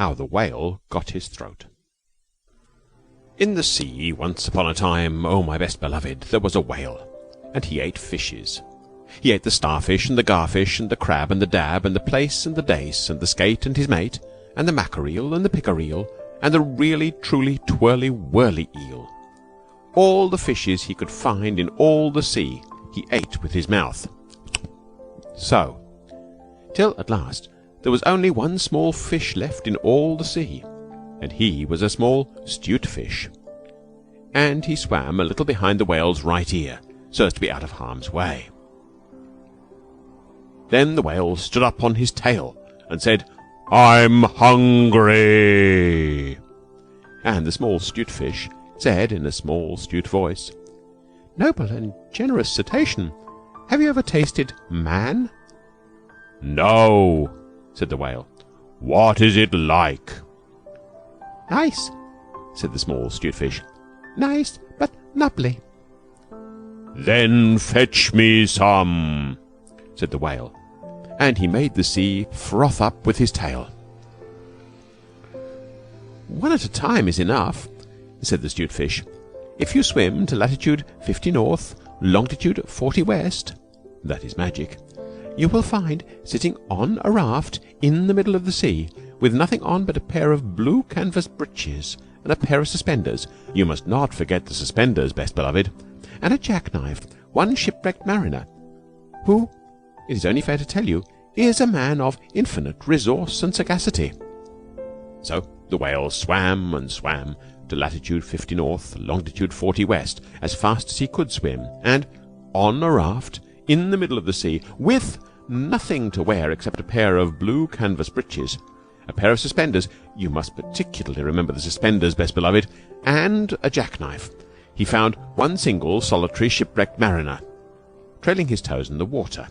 How the Whale Got His Throat. In the sea, once upon a time, oh my best beloved, there was a whale, and he ate fishes. He ate the starfish, and the garfish, and the crab, and the dab, and the plaice, and the dace, and the skate, and his mate, and the mackerel, and the pickerel, and the really truly twirly whirly eel. All the fishes he could find in all the sea he ate with his mouth. So, till at last there was only one small fish left in all the sea, and he was a small 'stute fish, and he swam a little behind the whale's right ear, so as to be out of harm's way. Then the whale stood up on his tail and said, "I'm hungry." And the small 'stute fish said in a small 'stute voice, "Noble and generous cetacean, have you ever tasted man?" "No," said the whale. "What is it like?" "Nice," said the small 'stute fish. "Nice, but nubbly." "Then fetch me some," said the whale, and he made the sea froth up with his tail. "One at a time is enough," said the 'stute fish. "If you swim to latitude 50 north, longitude 40 west, that is magic, you will find, sitting on a raft in the middle of the sea, with nothing on but a pair of blue canvas breeches and a pair of suspenders, you must not forget the suspenders, best beloved, and a jackknife, one shipwrecked mariner, who, it is only fair to tell you, is a man of infinite resource and sagacity." So the whale swam and swam to latitude 50 north, longitude 40 west, as fast as he could swim, and on a raft in the middle of the sea, with nothing to wear except a pair of blue canvas breeches, a pair of suspenders, you must particularly remember the suspenders, best beloved, and a jackknife, he found one single solitary shipwrecked mariner, trailing his toes in the water.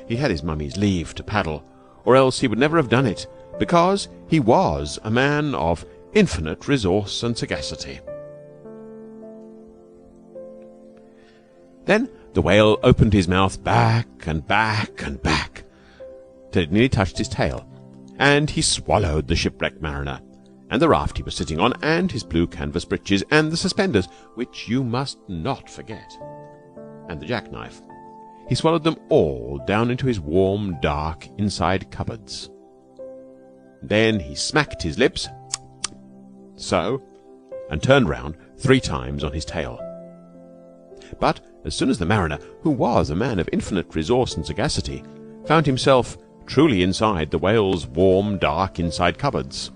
He had his mummy's leave to paddle, or else he would never have done it, because he was a man of infinite resource and sagacity. Then the whale opened his mouth back and back and back, till it nearly touched his tail, and he swallowed the shipwrecked mariner, and the raft he was sitting on, and his blue canvas breeches, and the suspenders, which you must not forget, and the jackknife. He swallowed them all down into his warm, dark inside cupboards. Then he smacked his lips, so, and turned round 3 times on his tail. But as soon as the mariner, who was a man of infinite resource and sagacity, found himself truly inside the whale's warm, dark inside cupboards,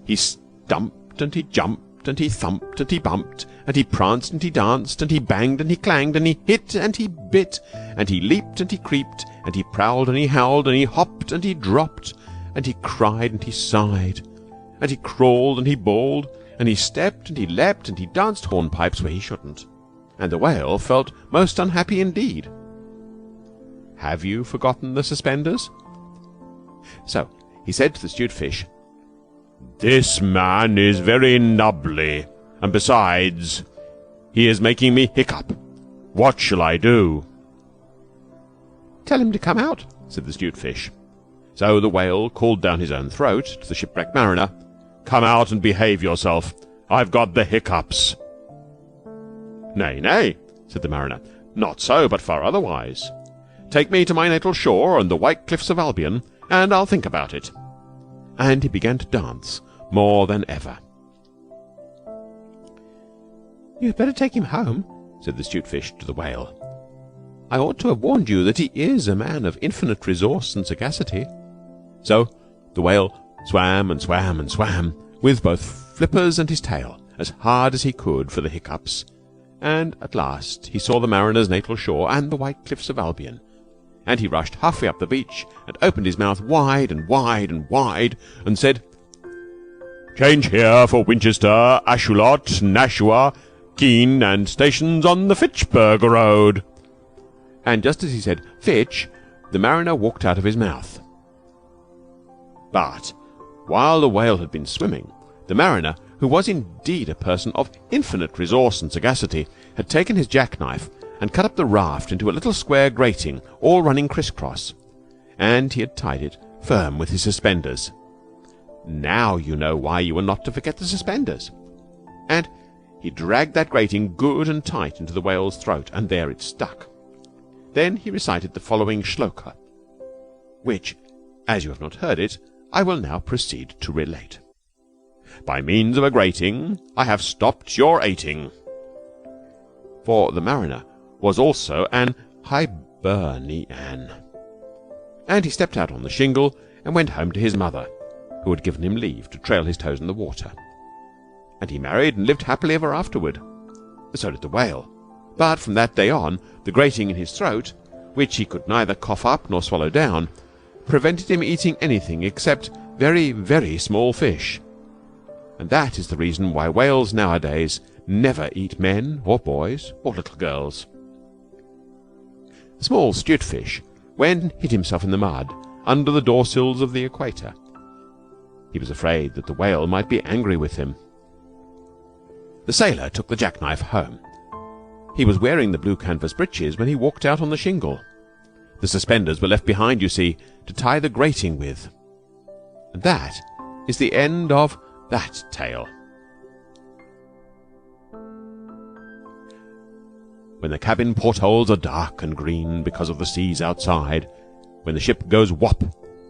he stumped and he jumped and he thumped and he bumped and he pranced and he danced and he banged and he clanged and he hit and he bit and he leaped and he creeped and he prowled and he howled and he hopped and he dropped and he cried and he sighed and he crawled and he bawled and he stepped and he leapt and he danced hornpipes where he shouldn't, and the whale felt most unhappy indeed. Have you forgotten the suspenders? So he said to the 'stute fish, "This man is very nubbly, and besides, he is making me hiccup. What shall I do?" "Tell him to come out," said the 'stute fish. So the whale called down his own throat to the shipwrecked mariner, "Come out and behave yourself. I've got the hiccups." "Nay, nay," said the mariner, "not so, but far otherwise. Take me to my natal shore and the white cliffs of Albion, and I'll think about it." And he began to dance more than ever. "You had better take him home," said the 'stute fish to the whale. "I ought to have warned you that he is a man of infinite resource and sagacity." So the whale swam and swam and swam, with both flippers and his tail, as hard as he could for the hiccups, and at last he saw the mariner's natal shore and the white cliffs of Albion, and he rushed halfway up the beach and opened his mouth wide and wide and wide and said, "Change here for Winchester, Ashuelot, Nashua, Keene, and stations on the Fitchburg Road." And just as he said "Fitch," the mariner walked out of his mouth. But while the whale had been swimming, the mariner, who was indeed a person of infinite resource and sagacity, had taken his jackknife and cut up the raft into a little square grating, all running criss-cross, and he had tied it firm with his suspenders. Now you know why you were not to forget the suspenders. And he dragged that grating good and tight into the whale's throat, and there it stuck. Then he recited the following shloka, which, as you have not heard it, I will now proceed to relate. By means of a grating, I have stopped your eating. For the mariner was also an Hibernian. And he stepped out on the shingle and went home to his mother, who had given him leave to trail his toes in the water. And he married and lived happily ever afterward. So did the whale. But from that day on, the grating in his throat, which he could neither cough up nor swallow down, prevented him eating anything except very, very small fish. And that is the reason why whales nowadays never eat men or boys or little girls. The small stewtfish went and hid himself in the mud under the door-sills of the equator. He was afraid that the whale might be angry with him. The sailor took the jackknife home. He was wearing the blue canvas breeches when he walked out on the shingle. The suspenders were left behind, you see, to tie the grating with. And that is the end of that tale. When the cabin portholes are dark and green because of the seas outside, when the ship goes whop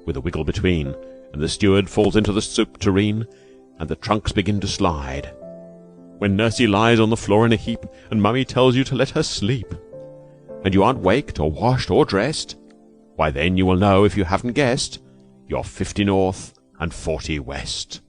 with a wiggle between, and the steward falls into the soup tureen, and the trunks begin to slide, when Nursey lies on the floor in a heap, and Mummy tells you to let her sleep, and you aren't waked or washed or dressed, why then you will know, if you haven't guessed, you're 50 north and 40 west.